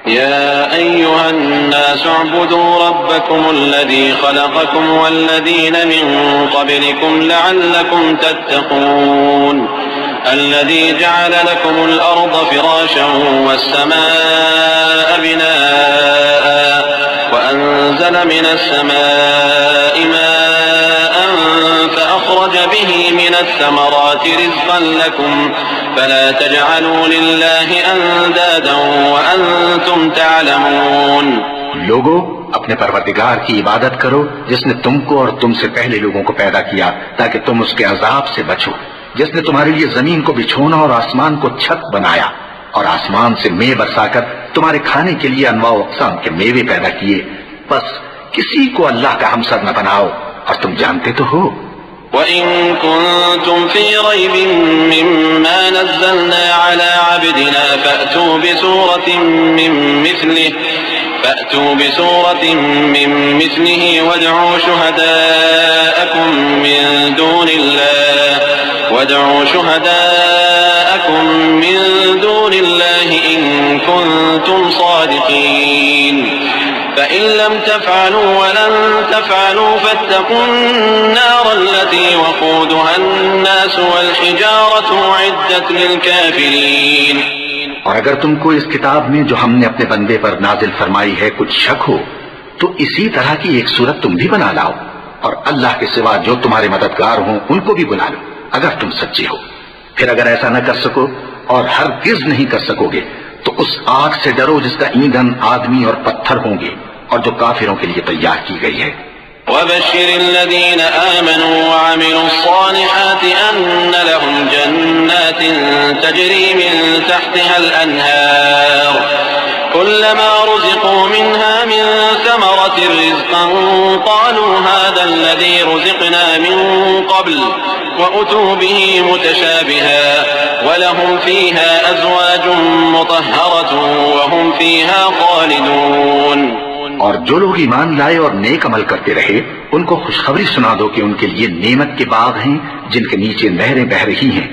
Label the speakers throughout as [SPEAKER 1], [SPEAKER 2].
[SPEAKER 1] يا أيها الناس اعبدوا ربكم الذي خلقكم والذين من قبلكم لعلكم تتقون الذي جعل لكم الأرض فراشا والسماء بناء وأنزل من السماء ماء فأخرج به من الثمرات رزقا لكم فلا تجعلوا لله أندادا وأنتم تعلمون.
[SPEAKER 2] لوگو اپنے پروردگار کی عبادت کرو جس نے تم کو اور تم سے پہلے لوگوں کو پیدا کیا تاکہ تم اس کے عذاب سے بچو، جس نے تمہارے لیے زمین کو بچھونا اور آسمان کو چھت بنایا اور آسمان سے مے برسا کر تمہارے کھانے کے لیے انواع و اقسام کے میوے پیدا کیے، بس کسی کو اللہ کا ہمسر نہ بناؤ اور تم جانتے تو ہو.
[SPEAKER 1] وَإِن كُنتُمْ فِي رَيْبٍ مِّمَّا نَزَّلْنَا عَلَىٰ عَبْدِنَا فَأْتُوا بِسُورَةٍ مِّن مِّثْلِهِ وَادْعُوا شُهَدَاءَكُم مِّن دُونِ اللَّهِ إِن كُنتُمْ صَادِقِينَ. فإن لم تفعلوا ولن تفعلوا فاتقوا النار التي وقودها الناس والحجارة أعدت للكافرين.
[SPEAKER 2] اور اگر تم کو اس کتاب میں جو ہم نے اپنے بندے پر نازل فرمائی ہے کچھ شک ہو تو اسی طرح کی ایک صورت تم بھی بنا لاؤ اور اللہ کے سوا جو تمہارے مددگار ہوں ان کو بھی بلا لو اگر تم سچے ہو. پھر اگر ایسا نہ کر سکو اور ہرگز نہیں کر سکو گے تو اس آگ سے ڈرو جس کا ایندھن آدمی اور پتھر ہوں گے اور جو کافروں کے لیے تیار کی گئی ہے.
[SPEAKER 1] وَبَشِّرِ الَّذِينَ آمَنُوا وَعَمِلُوا الصَّالِحَاتِ أَنَّ لَهُمْ جَنَّاتٍ تَجْرِي مِن تَحْتِهَا الْأَنْهَارُ كُلَّمَا رُزِقُوا مِنْهَا مِن ثَمَرَةٍ رِّزْقًا قَالُوا هَٰذَا الَّذِي رُزِقْنَا مِن قَبْلُ وَأُتُوا بِهِ مُتَشَابِهًا وَلَهُمْ فِيهَا أَزْوَاجٌ مُّطَهَّرَةٌ وَهُمْ فِيهَا خَالِدُونَ.
[SPEAKER 2] اور جو لوگ ایمان لائے اور نیک عمل کرتے رہے ان کو خوشخبری سنا دو کہ ان کے لیے نعمت کے باغ ہیں جن کے نیچے نہریں بہہ رہی ہیں.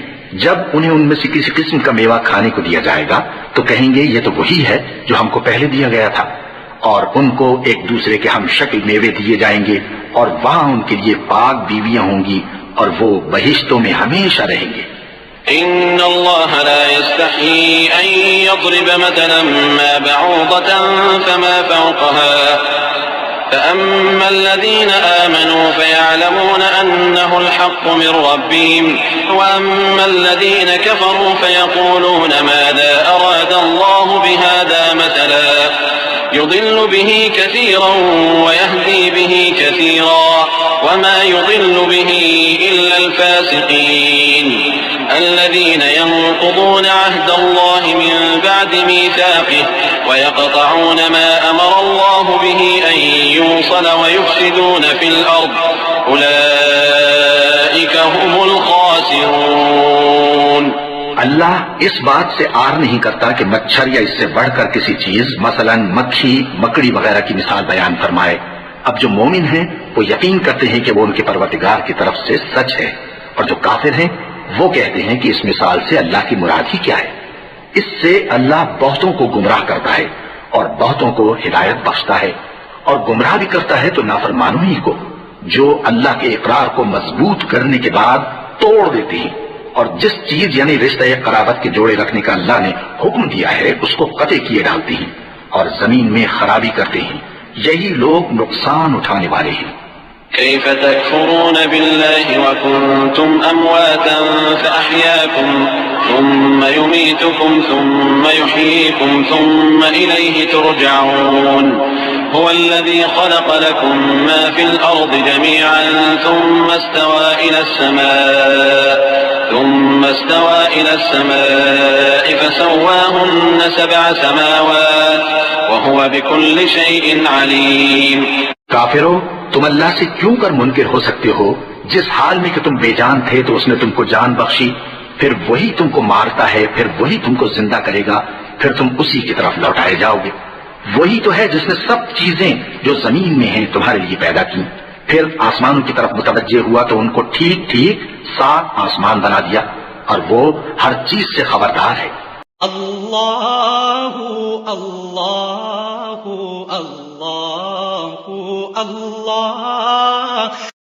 [SPEAKER 2] جب انہیں ان میں سے کسی قسم کا میوہ کھانے کو دیا جائے گا تو کہیں گے یہ تو وہی ہے جو ہم کو پہلے دیا گیا تھا، اور ان کو ایک دوسرے کے ہم شکل میوے دیے جائیں گے اور وہاں ان کے لیے پاک بیویاں ہوں گی اور وہ بہشتوں میں ہمیشہ رہیں گے.
[SPEAKER 1] إن الله لا يستحيي أن يضرب مثلا ما بعوضة فما فوقها فأما الذين آمنوا فيعلمون أنه الحق من ربهم وأما الذين كفروا فيقولون ماذا أراد الله بهذا مثلا يضل به كثيرا ويهدي به كثيرا وما يضل به إلا الفاسقين الذين ينقضون عهد الله من بعد ميثاقه ويقطعون ما أمر الله به أن يوصل ويفسدون في الأرض أولئك هم الخاسرون.
[SPEAKER 2] اللہ اس بات سے آر نہیں کرتا کہ مچھر یا اس سے بڑھ کر کسی چیز مثلا مکھی مکڑی وغیرہ کی مثال بیان فرمائے. اب جو مومن ہیں وہ یقین کرتے ہیں کہ وہ ان کے پروردگار کی طرف سے سچ ہے، اور جو کافر ہیں وہ کہتے ہیں کہ اس مثال سے اللہ کی مراد ہی کیا ہے. اس سے اللہ بہتوں کو گمراہ کرتا ہے اور بہتوں کو ہدایت بخشتا ہے، اور گمراہ بھی کرتا ہے تو نافرمانوں ہی کو جو اللہ کے اقرار کو مضبوط کرنے کے بعد توڑ دیتے ہیں، اور جس چیز یعنی رشتہ قرابت کے جوڑے رکھنے کا اللہ نے حکم دیا ہے اس کو قطع کیے ڈالتے ہیں اور زمین میں خرابی کرتے ہیں. یہی لوگ نقصان اٹھانے والے ہیں.
[SPEAKER 1] كيف تكفرون بالله وكنتم أمواتا فأحياكم ثم يميتكم ثم يحييكم ثم إليه ترجعون. هو الذي خلق لكم ما في الأرض جميعا ثم استوى إلى السماء فسواهن 7 سماوات وهو بكل شيء عليم.
[SPEAKER 2] کافرو، تم اللہ سے کیوں کر منکر ہو سکتے ہو؟ جس حال میں کہ تم بے جان تھے تو اس نے تم کو جان بخشی، پھر وہی تم کو مارتا ہے، پھر وہی تم کو زندہ کرے گا، پھر تم اسی کی طرف لوٹائے جاؤ گے. وہی تو ہے جس نے سب چیزیں جو زمین میں ہیں تمہارے لیے پیدا کی، پھر آسمانوں کی طرف متوجہ ہوا تو ان کو ٹھیک ٹھیک 7 آسمان بنا دیا، اور وہ ہر چیز سے خبردار ہے.
[SPEAKER 3] اللہ اللہ اللہ اللہ